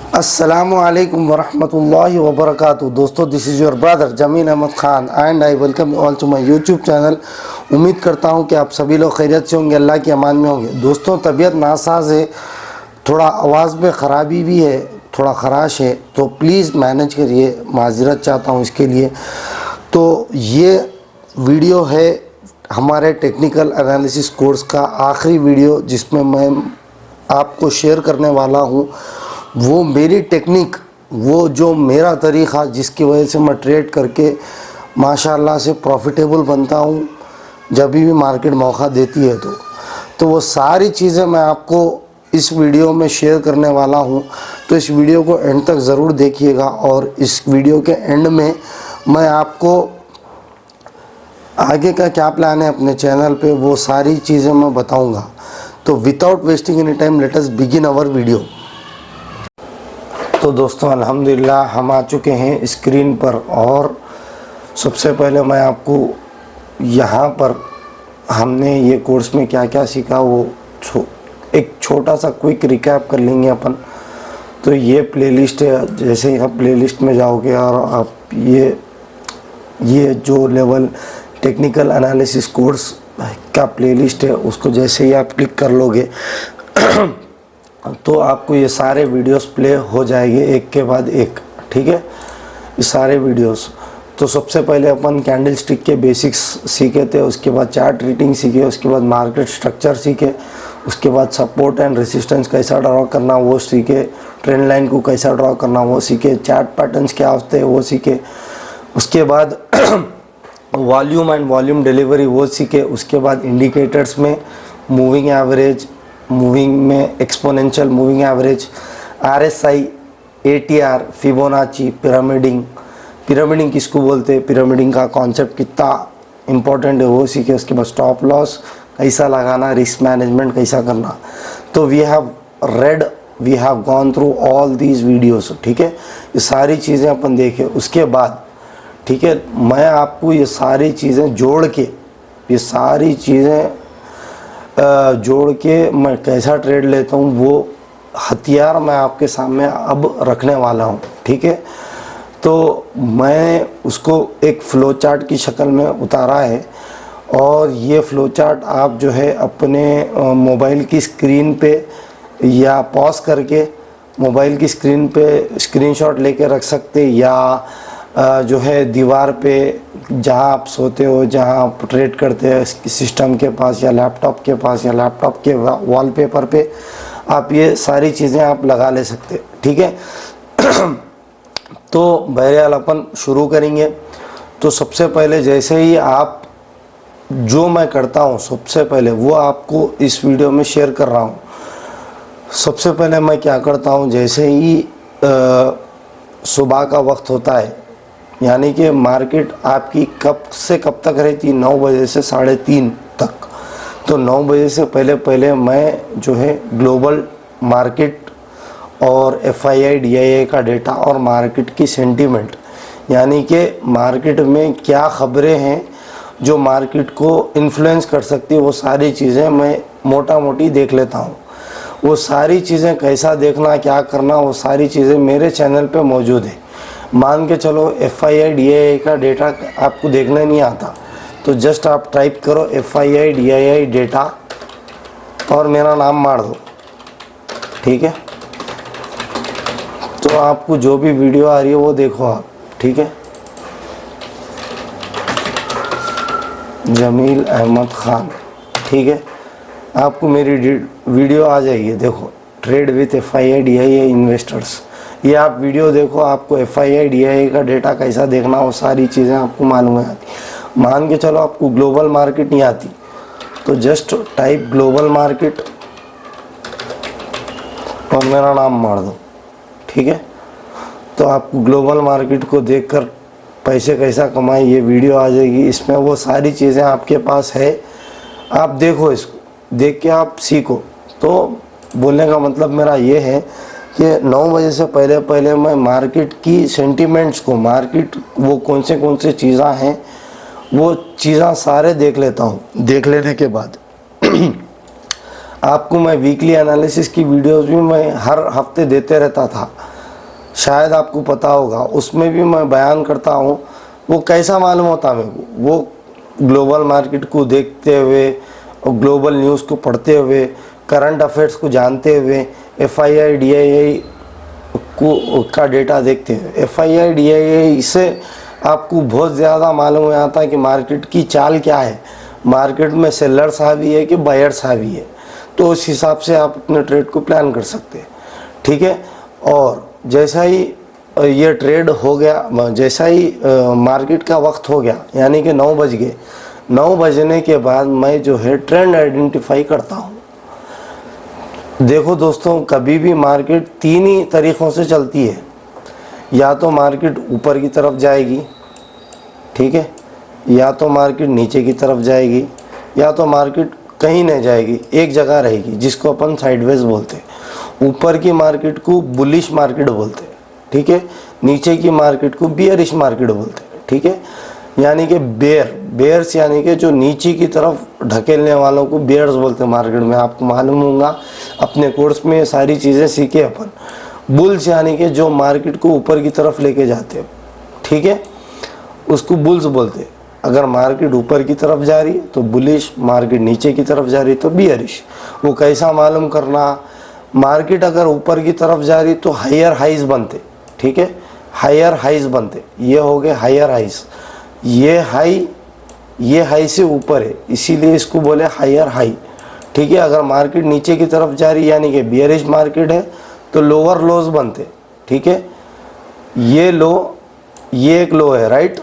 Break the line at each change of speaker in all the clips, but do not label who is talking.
अस्सलामुअलैकुम वरहमतुल्लाहि वबरकातुहू। दोस्तों, this is your brother Jamil Ahmad Khan and I welcome you all to my YouTube channel. उम्मीद करता हूँ कि आप सभी लोग खैरियत से होंगे, अल्लाह की अमान में होंगे। दोस्तों, तबीयत नासाज है, थोड़ा आवाज़ में ख़राबी भी है, थोड़ा ख़राश है, तो प्लीज़ मैनेज करिए, माज़रत चाहता हूँ इसके लिए। तो ये वीडियो है हमारे टेक्निकल एनालिसिस कोर्स का आखिरी वीडियो, जिसमें मैं आपको शेयर करने वाला हूँ वो मेरी टेक्निक, वो जो मेरा तरीक़ा जिसकी वजह से मैं ट्रेड करके माशाल्लाह से प्रॉफिटेबल बनता हूँ जब भी मार्केट मौका देती है। तो वो सारी चीज़ें मैं आपको इस वीडियो में शेयर करने वाला हूँ। तो इस वीडियो को एंड तक ज़रूर देखिएगा और इस वीडियो के एंड में मैं आपको आगे का क्या प्लान है अपने चैनल पे वो सारी चीज़ें मैं बताऊँगा। तो without wasting any time let us begin our video. तो दोस्तों, अल्हम्दुलिल्लाह हम आ चुके हैं स्क्रीन पर और सबसे पहले मैं आपको यहाँ पर हमने ये कोर्स में क्या क्या सीखा वो एक छोटा सा क्विक रिकैप कर लेंगे अपन। तो ये प्लेलिस्ट है, जैसे ही आप प्लेलिस्ट में जाओगे और आप ये जो लेवल टेक्निकल एनालिसिस कोर्स का प्लेलिस्ट है उसको जैसे ही आप क्लिक कर लोगे तो आपको ये सारे वीडियोस प्ले हो जाएंगे एक के बाद एक, ठीक है, ये सारे वीडियोस। तो सबसे पहले अपन कैंडल स्टिक के बेसिक्स सीखे थे, उसके बाद चार्ट रीडिंग सीखे, उसके बाद मार्केट स्ट्रक्चर सीखे, उसके बाद सपोर्ट एंड रेसिस्टेंस कैसा ड्रॉ करना वो सीखे, ट्रेंड लाइन को कैसा ड्रॉ करना वो सीखे, चार्ट पैटर्न्स क्या होते हैं वो सीखे, उसके बाद वॉल्यूम एंड वॉल्यूम डिलीवरी वो सीखे, उसके बाद इंडिकेटर्स में मूविंग एवरेज, मूविंग में exponential moving average, RSI, ATR, Fibonacci, pyramiding किसको बोलते हैं, पिरामिडिंग का कॉन्सेप्ट कितना इम्पोर्टेंट है वो सीखे, उसके बाद स्टॉप लॉस कैसा लगाना, रिस्क मैनेजमेंट कैसा करना। तो we have gone through all these videos, ठीक है, ये सारी चीज़ें अपन देखें। उसके बाद ठीक है, मैं आपको ये सारी चीज़ें जोड़ के मैं कैसा ट्रेड लेता हूँ वो हथियार मैं आपके सामने अब रखने वाला हूँ, ठीक है। तो मैं उसको एक फ़्लो चार्ट की शक्ल में उतारा है और ये फ़्लो चार्ट आप जो है अपने मोबाइल की स्क्रीन पे या पॉज करके मोबाइल की स्क्रीन पे स्क्रीनशॉट लेके रख सकते, या जो है दीवार पे जहाँ आप सोते हो, जहाँ आप ट्रेड करते हैं सिस्टम के पास या लैपटॉप के पास या लैपटॉप के वॉलपेपर पे आप ये सारी चीज़ें आप लगा ले सकते, ठीक है। तो बहरहाल अपन शुरू करेंगे। तो सबसे पहले जैसे ही आप जो मैं करता हूँ सबसे पहले वो आपको इस वीडियो में शेयर कर रहा हूँ। सबसे पहले मैं क्या करता हूँ, जैसे ही सुबह का वक्त होता है, यानी कि मार्केट आपकी कब से कब तक रहती, 9 बजे से 3:30 तक। तो 9 बजे से पहले मैं जो है ग्लोबल मार्केट और FII DII का डेटा और मार्केट की सेंटीमेंट, यानी कि मार्केट में क्या ख़बरें हैं जो मार्केट को इन्फ्लुएंस कर सकती है, वो सारी चीज़ें मैं मोटा मोटी देख लेता हूँ। वो सारी चीज़ें कैसा देखना, क्या करना, वो सारी चीज़ें मेरे चैनल पे मौजूद है। मान के चलो FII DII का डेटा आपको देखना नहीं आता तो जस्ट आप टाइप करो FII DII डेटा और मेरा नाम मार दो, ठीक है। तो आपको जो भी वीडियो आ रही है वो देखो आप, ठीक है। जमील अहमद ख़ान, ठीक है, आपको मेरी वीडियो आ जाएगी। देखो, trade with FII DII investors, ये आप वीडियो देखो, आपको FII DII का डेटा कैसा देखना वो सारी चीज़ें आपको मालूम है आती। मान के चलो आपको ग्लोबल मार्केट नहीं आती तो जस्ट टाइप ग्लोबल मार्केट और मेरा नाम मार दो, ठीक है। तो आपको ग्लोबल मार्केट को देखकर पैसे कैसा कमाए ये वीडियो आ जाएगी। इसमें वो सारी चीज़ें आपके पास है, आप देखो, इसको देख के आप सीखो। तो बोलने का मतलब मेरा ये है कि 9 बजे से पहले मैं मार्केट की सेंटीमेंट्स को, मार्केट वो कौन से चीज़ें हैं वो चीज़ें सारे देख लेता हूँ। देख लेने के बाद आपको मैं वीकली एनालिसिस की वीडियोस भी मैं हर हफ्ते देते रहता था। शायद आपको पता होगा, उसमें भी मैं बयान करता हूँ। वो कैसा मालूम होता मेरे को, वो ग्लोबल मार्केट को देखते हुए और ग्लोबल न्यूज़ को पढ़ते हुए, करंट अफेयर्स को जानते हुए, FII DII को का डेटा देखते हैं। FII DII से आपको बहुत ज़्यादा मालूम हो जाता है कि मार्केट की चाल क्या है, मार्केट में सेलर्स हावी है कि बायर्स हावी है। तो उस हिसाब से आप अपने ट्रेड को प्लान कर सकते हैं, ठीक है। और जैसा ही ये ट्रेड हो गया, जैसा ही मार्केट का वक्त हो गया, यानी कि 9 बज गए, 9 बजने के बाद मैं जो है ट्रेंड आइडेंटिफाई करता हूँ। देखो दोस्तों, कभी भी मार्केट 3 ही तरीक़ों से चलती है। या तो मार्केट ऊपर की तरफ जाएगी, ठीक है, या तो मार्केट नीचे की तरफ जाएगी, या तो मार्केट कहीं नहीं जाएगी, एक जगह रहेगी, जिसको अपन साइडवेज बोलते हैं। ऊपर की मार्केट को बुलिश मार्केट बोलते हैं, ठीक है। नीचे की मार्केट को बियरिश मार्केट बोलते हैं, ठीक है। यानी कि बेयर्स यानी कि जो नीचे की तरफ ढकेलने वालों को बेयर्स बोलते हैं मार्केट में। आपको मालूम होगा, अपने कोर्स में ये सारी चीज़ें सीखे अपन। बुल्स यानी कि जो मार्केट को ऊपर की तरफ लेके जाते हैं, ठीक है, उसको बुल्स बोलते हैं। अगर मार्केट ऊपर की तरफ जा रही तो बुलिश, मार्केट नीचे की तरफ जा रही तो बियरिश। वो कैसा मालूम करना, मार्केट अगर ऊपर की तरफ जा रही तो हायर हाइज बनते, ठीक है, हायर हाइज बनते। ये हो गए हायर हाइज, ये हाई से ऊपर है, इसीलिए इसको बोले हायर हाई, ठीक है। अगर मार्केट नीचे की तरफ जा रही यानी कि बियरिश मार्केट है तो लोअर लोज बनते, ठीक है। ये लो, ये एक लो है, राइट,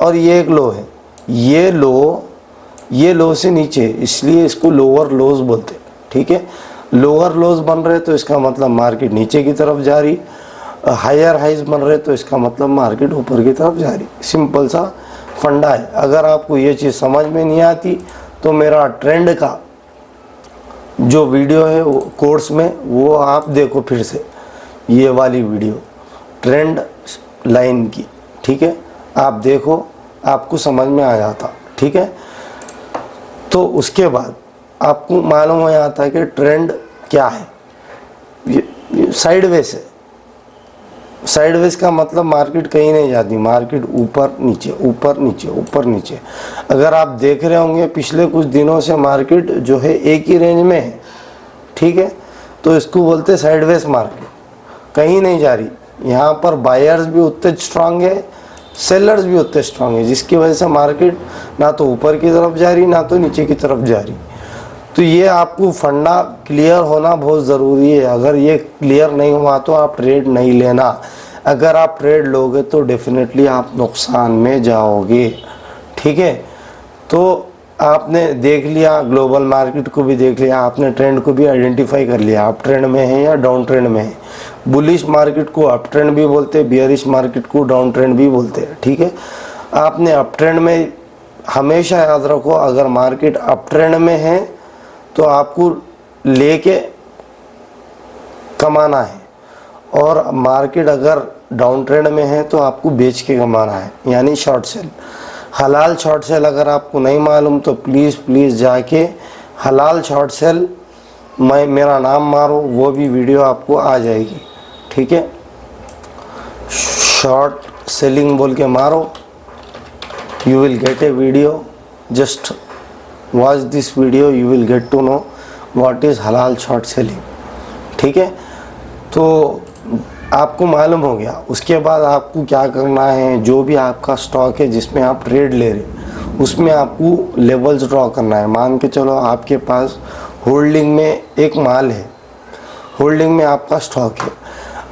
और ये एक लो है, ये लो से नीचे, इसलिए इसको लोअर लोज बोलते, ठीक है। लोअर लोज बन रहे तो इसका मतलब मार्केट नीचे की तरफ जा रही, हायर हाइज बन रहे तो इसका मतलब मार्केट ऊपर की तरफ जा रही। सिंपल सा फंडा है। अगर आपको ये चीज़ समझ में नहीं आती तो मेरा ट्रेंड का जो वीडियो है वो कोर्स में, वो आप देखो फिर से, ये वाली वीडियो ट्रेंड लाइन की, ठीक है, आप देखो, आपको समझ में आ जाता, ठीक है। तो उसके बाद आपको मालूम हो जाता है कि ट्रेंड क्या है। ये साइडवेज है। साइडवेज का मतलब मार्केट कहीं नहीं जाती, मार्केट ऊपर नीचे ऊपर नीचे ऊपर नीचे। अगर आप देख रहे होंगे पिछले कुछ दिनों से मार्केट जो है एक ही रेंज में है, ठीक है, तो इसको बोलते हैं साइडवेज मार्केट, कहीं नहीं जा रही। यहाँ पर बायर्स भी उतने स्ट्रांग है, सेलर्स भी उतने स्ट्रांग है, जिसकी वजह से मार्केट ना तो ऊपर की तरफ जा रही ना तो नीचे की तरफ जा रही। तो ये आपको फंडा क्लियर होना बहुत ज़रूरी है। अगर ये क्लियर नहीं हुआ तो आप ट्रेड नहीं लेना। अगर आप ट्रेड लोगे तो डेफिनेटली आप नुकसान में जाओगे, ठीक है। तो आपने देख लिया, ग्लोबल मार्केट को भी देख लिया, आपने ट्रेंड को भी आइडेंटिफाई कर लिया, आप ट्रेंड में हैं या डाउन ट्रेंड में हैं। बुलिश मार्केट को अप ट्रेंड भी बोलते हैं, बियरिश मार्केट को डाउन ट्रेंड भी बोलते हैं, ठीक है। आपने अप ट्रेंड में हमेशा याद रखो, अगर मार्केट अप ट्रेंड में है तो आपको लेके कमाना है, और मार्केट अगर डाउन ट्रेंड में है तो आपको बेच के कमाना है, यानी शॉर्ट सेल। हलाल शॉर्ट सेल अगर आपको नहीं मालूम तो प्लीज़ जाके हलाल शॉर्ट सेल, मेरा नाम मारो, वो भी वीडियो आपको आ जाएगी, ठीक है। शॉर्ट सेलिंग बोल के मारो, you will get a video, just watch this video, you will get to know what is हलाल शॉर्ट सेलिंग, ठीक है। तो आपको मालूम हो गया। उसके बाद आपको क्या करना है, जो भी आपका स्टॉक है जिसमें आप ट्रेड ले रहे, उसमें आपको लेवल्स ड्रॉ करना है। मान के चलो आपके पास होल्डिंग में एक माल है, होल्डिंग में आपका स्टॉक है।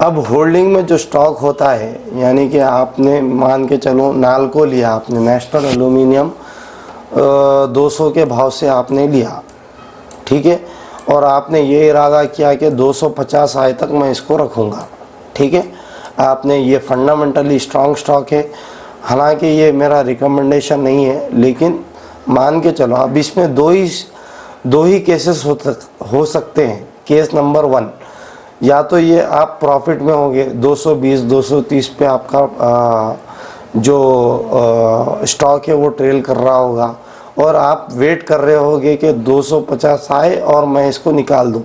अब होल्डिंग में जो स्टॉक होता है, यानी कि आपने मान के चलो नाल्को लिया, आपने नेशनल एल्यूमिनियम 200 के भाव से आपने लिया, ठीक है, और आपने ये इरादा किया कि 250 आए तक मैं इसको रखूँगा, ठीक है। आपने ये फंडामेंटली स्ट्रॉन्ग स्टॉक है, हालांकि ये मेरा रिकमेंडेशन नहीं है, लेकिन मान के चलो अब इसमें दो ही केसेस हो सकते हैं। केस नंबर 1, या तो ये आप प्रॉफिट में होंगे, 220-230 पे आपका जो स्टॉक है वो ट्रेल कर रहा होगा, और आप वेट कर रहे होगे कि 250 आए और मैं इसको निकाल दूं।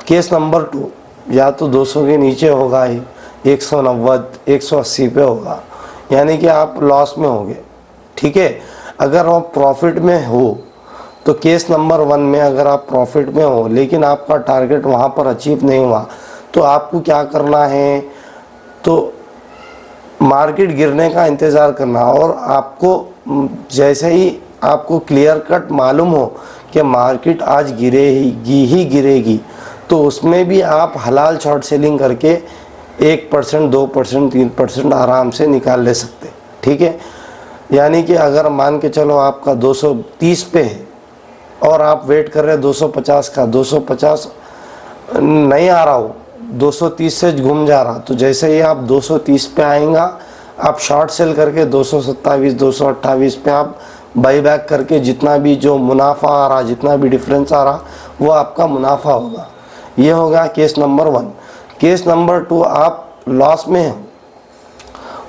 केस नंबर 2, या तो 200 के नीचे होगा ही, 190 180 पे होगा, यानी कि आप लॉस में होगे। ठीक है, अगर आप प्रॉफिट में हो तो केस नंबर 1 में अगर आप प्रॉफिट में हो लेकिन आपका टारगेट वहाँ पर अचीव नहीं हुआ तो आपको क्या करना है, तो मार्केट गिरने का इंतज़ार करना। और आपको जैसे ही आपको क्लियर कट मालूम हो कि मार्केट आज गिरेगी तो उसमें भी आप हलाल शॉर्ट सेलिंग करके 1%, 2%, 3% आराम से निकाल ले सकते। ठीक है, यानी कि अगर मान के चलो आपका 230 पे है और आप वेट कर रहे हैं 250 का, 250 नहीं आ रहा हो, 230 से घूम जा रहा, तो जैसे ही आप 230 पे आएगा आप शॉर्ट सेल करके 227 228 पे आप बाई बैक करके जितना भी जो मुनाफा आ रहा, जितना भी डिफरेंस आ रहा वो आपका मुनाफा होगा। ये होगा केस नंबर 1। केस नंबर 2, आप लॉस में हो।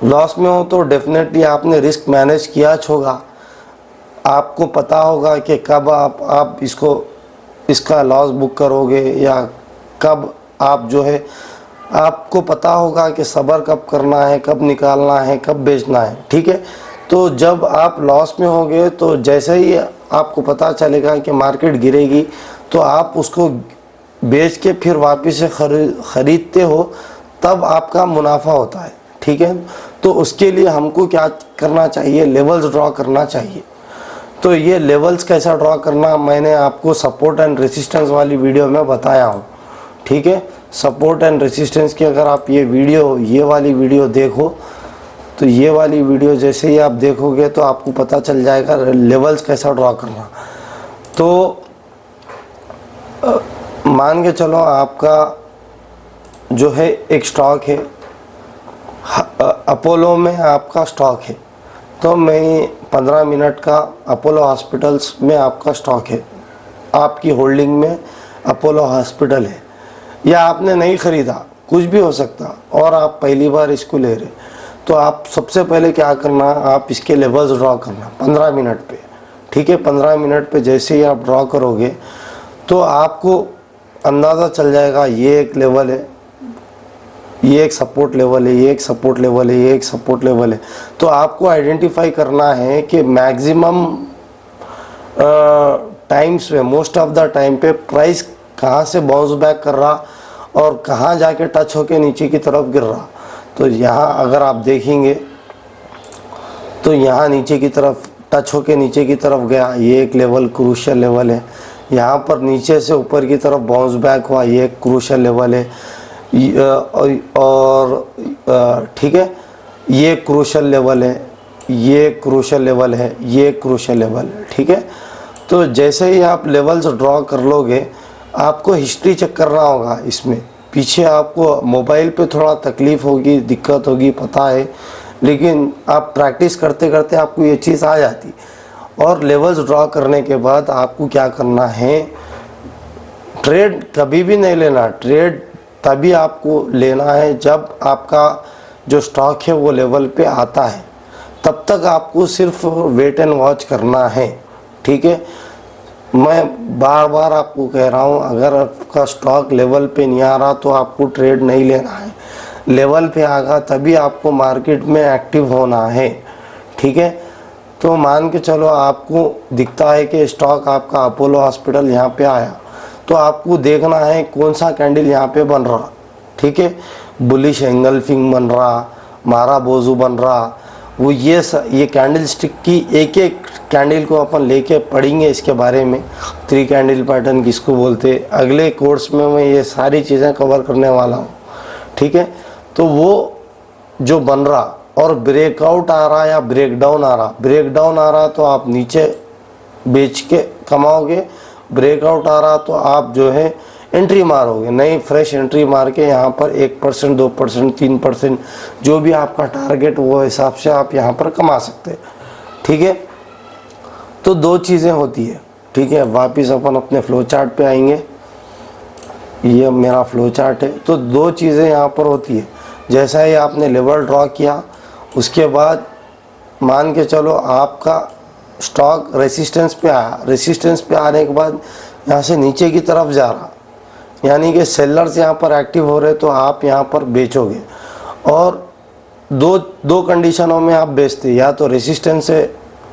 लॉस में हो तो डेफिनेटली आपने रिस्क मैनेज किया होगा, आपको पता होगा कि कब आप इसका लॉस बुक करोगे या कब आप जो है, आपको पता होगा कि सब्र कब करना है, कब निकालना है, कब बेचना है। ठीक है, तो जब आप लॉस में होगे तो जैसे ही आपको पता चलेगा कि मार्केट गिरेगी तो आप उसको बेच के फिर वापस से खरीदते हो, तब आपका मुनाफा होता है। ठीक है, तो उसके लिए हमको क्या करना चाहिए, लेवल्स ड्रॉ करना चाहिए। तो ये लेवल्स कैसा ड्रॉ करना मैंने आपको सपोर्ट एंड रेसिस्टेंस वाली वीडियो में बताया हूँ। ठीक है, सपोर्ट एंड रेसिस्टेंस की अगर आप ये वाली वीडियो देखो तो ये वाली वीडियो जैसे ही आप देखोगे तो आपको पता चल जाएगा लेवल्स कैसा ड्रॉ करना। तो मान के चलो आपका जो है एक स्टॉक है, अपोलो में आपका स्टॉक है, तो मैं 15 मिनट का अपोलो हॉस्पिटल्स में आपका स्टॉक है, आपकी होल्डिंग में अपोलो हॉस्पिटल है, या आपने नहीं ख़रीदा, कुछ भी हो सकता, और आप पहली बार इसको ले रहे, तो आप सबसे पहले क्या करना, आप इसके लेवल्स ड्रॉ करना 15 मिनट पे। ठीक है, 15 मिनट पे जैसे ही आप ड्रॉ करोगे तो आपको अंदाज़ा चल जाएगा ये एक लेवल है, ये एक सपोर्ट लेवल है, ये एक सपोर्ट लेवल है, ये एक सपोर्ट लेवल है। तो आपको आइडेंटिफाई करना है कि मैक्सिमम टाइम्स में, मोस्ट ऑफ द टाइम पे प्राइस कहाँ से बाउंस बैक कर रहा और कहाँ जाके टच होके नीचे की तरफ गिर रहा। तो यहाँ अगर आप देखेंगे तो यहाँ नीचे की तरफ टच होके नीचे की तरफ गया, ये एक लेवल क्रूशियल लेवल है। यहाँ पर नीचे से ऊपर की तरफ बाउंस बैक हुआ, ये एक क्रूशियल लेवल है। और ठीक है, ये क्रूशियल लेवल है, ये क्रूशियल लेवल है, ये क्रूशियल लेवल है। ठीक है, तो जैसे ही आप लेवल्स ड्रॉ कर लोगे आपको हिस्ट्री चेक करना होगा। इसमें पीछे आपको मोबाइल पे थोड़ा तकलीफ़ होगी, दिक्कत होगी, पता है, लेकिन आप प्रैक्टिस करते करते आपको ये चीज़ आ जाती। और लेवल्स ड्रॉ करने के बाद आपको क्या करना है, ट्रेड कभी भी नहीं लेना, ट्रेड तभी आपको लेना है जब आपका जो स्टॉक है वो लेवल पे आता है, तब तक आपको सिर्फ वेट एंड वॉच करना है। ठीक है, मैं बार बार आपको कह रहा हूँ, अगर आपका स्टॉक लेवल पे नहीं आ रहा तो आपको ट्रेड नहीं लेना है, लेवल पे आगा तभी आपको मार्केट में एक्टिव होना है। ठीक है, तो मान के चलो आपको दिखता है कि स्टॉक आपका अपोलो हॉस्पिटल यहाँ पे आया, तो आपको देखना है कौन सा कैंडल यहाँ पे बन रहा। ठीक है, बुलिश एंगल्फिंग बन रहा, मारा बोजू बन रहा, वो ये कैंडल स्टिक की एक एक कैंडल को अपन लेके पढ़ेंगे इसके बारे में, 3 कैंडल पैटर्न किसको बोलते, अगले कोर्स में मैं ये सारी चीज़ें कवर करने वाला हूँ। ठीक है, तो वो जो बन रहा और ब्रेकआउट आ रहा या ब्रेकडाउन आ रहा, ब्रेकडाउन आ रहा तो आप नीचे बेच के कमाओगे, ब्रेकआउट आ रहा तो आप जो है एंट्री मारोगे, नई फ्रेश एंट्री मार के यहाँ पर 1%, 2%, 3% जो भी आपका टारगेट वो हिसाब से आप यहाँ पर कमा सकते हैं। ठीक है, तो 2 चीज़ें होती है। ठीक है, वापस अपन अपने फ्लो चार्ट पे आएंगे, ये मेरा फ्लो चार्ट है। तो 2 चीज़ें यहाँ पर होती है, जैसा ही आपने लेवल ड्रॉ किया उसके बाद मान के चलो आपका स्टॉक रेसिस्टेंस पे आया, रेसिस्टेंस पे आने के बाद यहाँ से नीचे की तरफ जा रहा, यानी कि सेलर्स यहाँ पर एक्टिव हो रहे, तो आप यहाँ पर बेचोगे। और दो कंडीशनों में आप बेचते, या तो रेसिस्टेंस से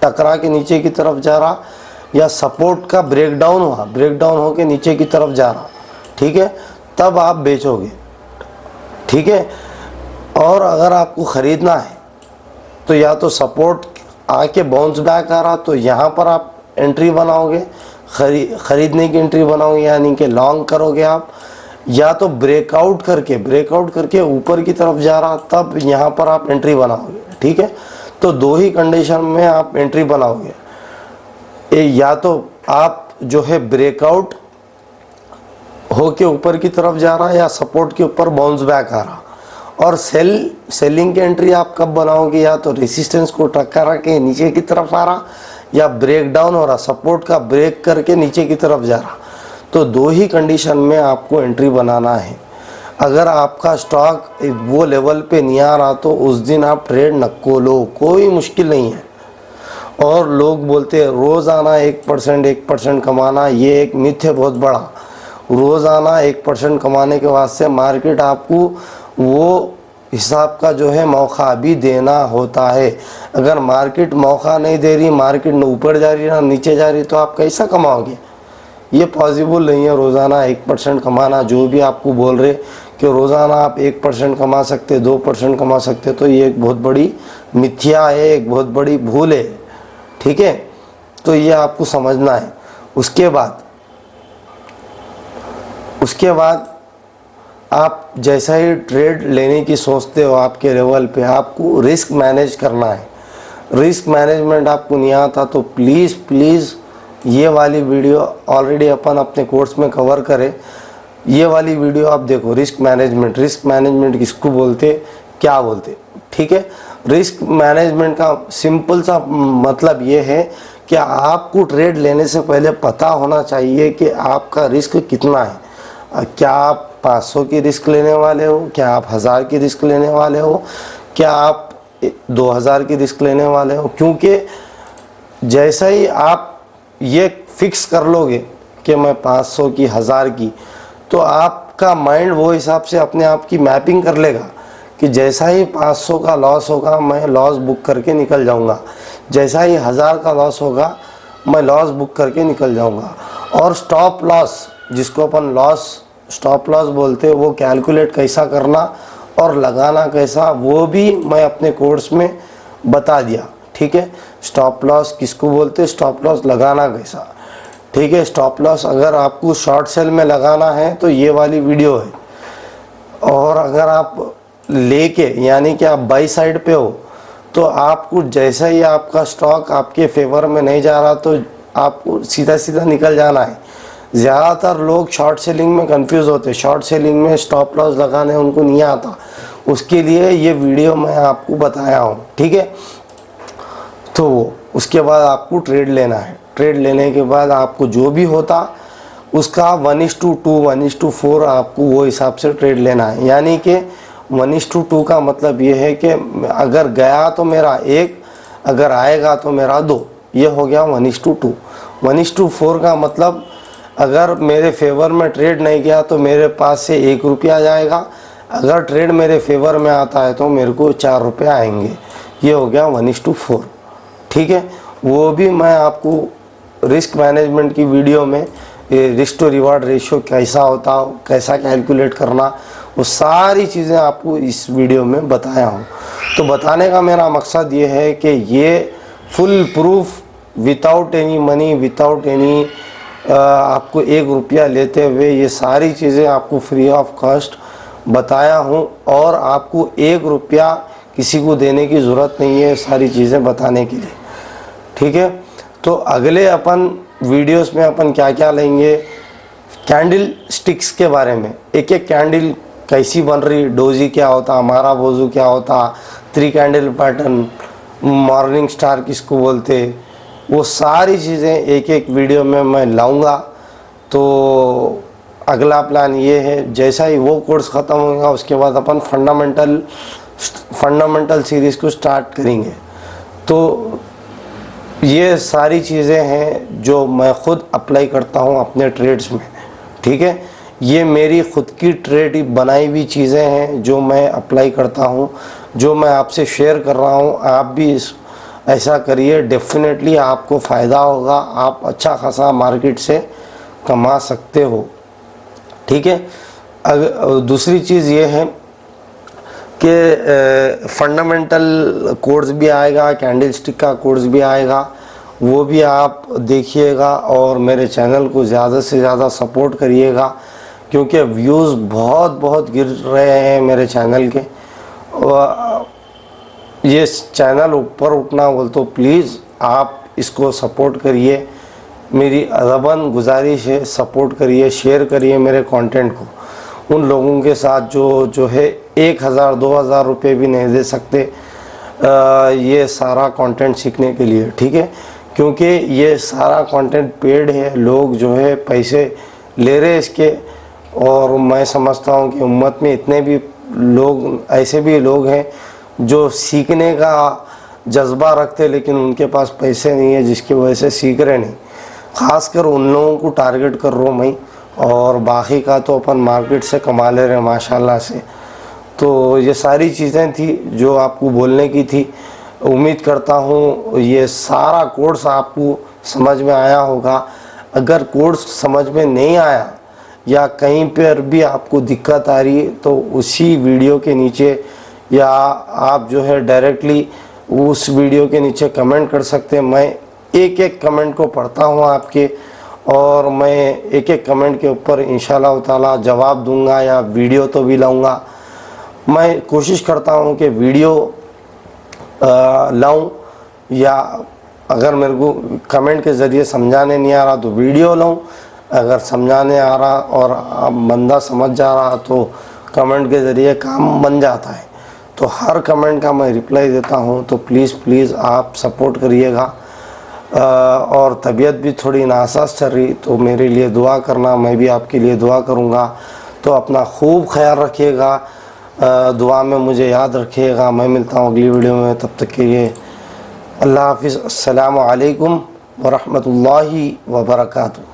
टकरा के नीचे की तरफ जा रहा, या सपोर्ट का ब्रेकडाउन हुआ, ब्रेकडाउन होके नीचे की तरफ जा रहा, ठीक है, तब आप बेचोगे, ठीक है। और अगर आपको ख़रीदना है तो या तो सपोर्ट आके बाउंस बैक आ रहा तो यहाँ पर आप एंट्री बनाओगे, ख़रीदने की एंट्री बनाओगे, यानी कि लॉन्ग करोगे आप, या तो ब्रेकआउट करके ऊपर की तरफ जा रहा तब यहाँ पर आप एंट्री बनाओगे, ठीक है। तो दो ही कंडीशन में आप एंट्री बनाओगे, या तो आप जो है ब्रेकआउट होके ऊपर की तरफ जा रहा है या सपोर्ट के ऊपर बाउंस बैक आ रहा। और सेलिंग की एंट्री आप कब बनाओगे, या तो रेसिस्टेंस को टक्कर के नीचे की तरफ आ रहा, या ब्रेक डाउन हो रहा, सपोर्ट का ब्रेक करके नीचे की तरफ जा रहा। तो दो ही कंडीशन में आपको एंट्री बनाना है। अगर आपका स्टॉक वो लेवल पे नहीं आ रहा तो उस दिन आप ट्रेड न लो, कोई मुश्किल नहीं है। और लोग बोलते हैं रोज़ाना 1% कमाना, ये एक मिथ है बहुत बड़ा। रोज़ाना 1% कमाने के वास्ते मार्केट आपको वो हिसाब का जो है मौका भी देना होता है। अगर मार्केट मौका नहीं दे रही, मार्केट न ऊपर जा रही ना नीचे जा रही, तो आप कैसा कमाओगे? ये पॉसिबल नहीं है रोज़ाना 1% कमाना। जो भी आपको बोल रहे कि रोज़ाना आप 1% कमा सकते, 2% कमा सकते, तो ये एक बहुत बड़ी मिथ्या है, एक बहुत बड़ी भूल है, ठीक है। तो ये आपको समझना है। उसके बाद आप जैसा ही ट्रेड लेने की सोचते हो आपके लेवल पे, आपको रिस्क मैनेज करना है। रिस्क मैनेजमेंट आपको नहीं आता तो प्लीज़ ये वाली वीडियो ऑलरेडी अपन अपने कोर्स में कवर करें। ये वाली वीडियो आप देखो, रिस्क मैनेजमेंट किसको बोलते, क्या बोलते, ठीक है। रिस्क मैनेजमेंट का सिंपल सा मतलब ये है कि आपको ट्रेड लेने से पहले पता होना चाहिए कि आपका रिस्क कितना है। क्या आप 500 की रिस्क लेने वाले हो, क्या आप 1000 की रिस्क लेने वाले हो, क्या आप 2000 की रिस्क लेने वाले हो। क्योंकि जैसा ही आप ये फिक्स कर लोगे कि मैं 500 की 1000 की, तो आपका माइंड वो हिसाब से अपने आप की मैपिंग कर लेगा कि जैसा ही 500 का लॉस होगा मैं लॉस बुक करके निकल जाऊंगा, जैसा ही 1000 का लॉस होगा मैं लॉस बुक करके निकल जाऊंगा। और स्टॉप लॉस, जिसको अपन स्टॉप लॉस बोलते हैं, वो कैलकुलेट कैसा करना और लगाना कैसा, वो भी मैं अपने कोर्स में बता दिया, ठीक है। स्टॉप लॉस किसको बोलते हैं, स्टॉप लॉस लगाना कैसा, ठीक है। स्टॉप लॉस अगर आपको शॉर्ट सेल में लगाना है तो ये वाली वीडियो है। और अगर आप लेके यानी कि आप बाई साइड पे हो तो आपको जैसा ही आपका स्टॉक आपके फेवर में नहीं जा रहा तो आपको सीधा निकल जाना है। ज़्यादातर लोग शॉर्ट सेलिंग में कंफ्यूज होते हैं, शॉर्ट सेलिंग में स्टॉप लॉस लगाने उनको नहीं आता, उसके लिए ये वीडियो मैं आपको बताया हूँ, ठीक है। तो उसके बाद आपको ट्रेड लेना है। ट्रेड लेने के बाद आपको जो भी होता उसका 1:2 1:4 आपको वो हिसाब से ट्रेड लेना है। यानी कि 1:2 का मतलब ये है कि अगर गया तो मेरा 1, अगर आएगा तो मेरा 2, ये हो गया 1:2। 1:4 का मतलब अगर मेरे फेवर में ट्रेड नहीं गया तो मेरे पास से 1 रुपया जाएगा, अगर ट्रेड मेरे फेवर में आता है तो मेरे को 4 रुपये आएंगे। ये हो गया 1:4, ठीक है। वो भी मैं आपको रिस्क मैनेजमेंट की वीडियो में रिस्क टू रिवार्ड रेशियो कैसा होता, कैसा कैलकुलेट करना, वो सारी चीज़ें आपको इस वीडियो में बताया हूँ। तो बताने का मेरा मकसद ये है कि ये full proof without any money, without any आपको 1 रुपया लेते हुए ये सारी चीज़ें आपको फ्री ऑफ कॉस्ट बताया हूँ। और आपको 1 रुपया किसी को देने की ज़रूरत नहीं है सारी चीज़ें बताने के लिए, ठीक है। तो अगले अपन वीडियोस में अपन क्या क्या लेंगे, कैंडल स्टिक्स के बारे में, एक एक कैंडल कैसी बन रही, डोजी क्या होता, हमारा बोजू क्या होता, 3 कैंडल पैटर्न, मॉर्निंग स्टार किसको बोलते, वो सारी चीज़ें एक एक वीडियो में मैं लाऊंगा। तो अगला प्लान ये है, जैसा ही वो कोर्स ख़त्म होगा उसके बाद अपन फंडामेंटल सीरीज़ को स्टार्ट करेंगे। तो ये सारी चीज़ें हैं जो मैं ख़ुद अप्लाई करता हूँ अपने ट्रेड्स में, ठीक है। ये मेरी खुद की ट्रेड बनाई हुई चीज़ें हैं जो मैं अप्लाई करता हूँ, जो मैं आपसे शेयर कर रहा हूँ। आप भी ऐसा करिए, डेफिनेटली आपको फ़ायदा होगा, आप अच्छा खासा मार्केट से कमा सकते हो। ठीक है। दूसरी चीज़ ये है कि फंडामेंटल कोर्स भी आएगा, कैंडल स्टिक का कोर्स भी आएगा, वो भी आप देखिएगा और मेरे चैनल को ज़्यादा से ज़्यादा सपोर्ट करिएगा, क्योंकि व्यूज़ बहुत गिर रहे हैं मेरे चैनल के। ये चैनल ऊपर उठना बोल तो प्लीज़ आप इसको सपोर्ट करिए। मेरी अदबन गुजारिश है, सपोर्ट करिए, शेयर करिए मेरे कंटेंट को उन लोगों के साथ जो है 1000-2000 रुपये भी नहीं दे सकते ये सारा कंटेंट सीखने के लिए। ठीक है, क्योंकि ये सारा कंटेंट पेड है, लोग जो है पैसे ले रहे इसके। और मैं समझता हूँ कि उम्मत में इतने भी लोग, ऐसे भी लोग हैं जो सीखने का जज्बा रखते लेकिन उनके पास पैसे नहीं है, जिसकी वजह से सीख रहे नहीं। ख़ासकर उन लोगों को टारगेट कर रहा हूँ मैं, और बाकी का तो अपन मार्केट से कमा ले रहे हैं माशाल्लाह से। तो ये सारी चीज़ें थी जो आपको बोलने की थी। उम्मीद करता हूँ ये सारा कोर्स आपको समझ में आया होगा। अगर कोर्स समझ में नहीं आया या कहीं पर भी आपको दिक्कत आ रही है तो उसी वीडियो के नीचे या आप जो है डायरेक्टली उस वीडियो के नीचे कमेंट कर सकते हैं। मैं एक एक कमेंट को पढ़ता हूँ आपके, और मैं एक एक कमेंट के ऊपर इंशाल्लाह ताला जवाब दूंगा या वीडियो तो भी लाऊंगा। मैं कोशिश करता हूँ कि वीडियो लाऊं, या अगर मेरे को कमेंट के ज़रिए समझाने नहीं आ रहा तो वीडियो लाऊं। अगर समझाने आ रहा और अब बंदा समझ जा रहा तो कमेंट के ज़रिए काम बन जाता है। तो हर कमेंट का मैं रिप्लाई देता हूँ, तो प्लीज़ आप सपोर्ट करिएगा। और तबीयत भी थोड़ी नासाज चल रही, तो मेरे लिए दुआ करना, मैं भी आपके लिए दुआ करूँगा। तो अपना खूब ख्याल रखिएगा, दुआ में मुझे याद रखिएगा। मैं मिलता हूँ अगली वीडियो में, तब तक के लिए अल्लाह हाफिज़। अस्सलामु अलैकुम व रहमतुल्लाहि व बरकातुहू।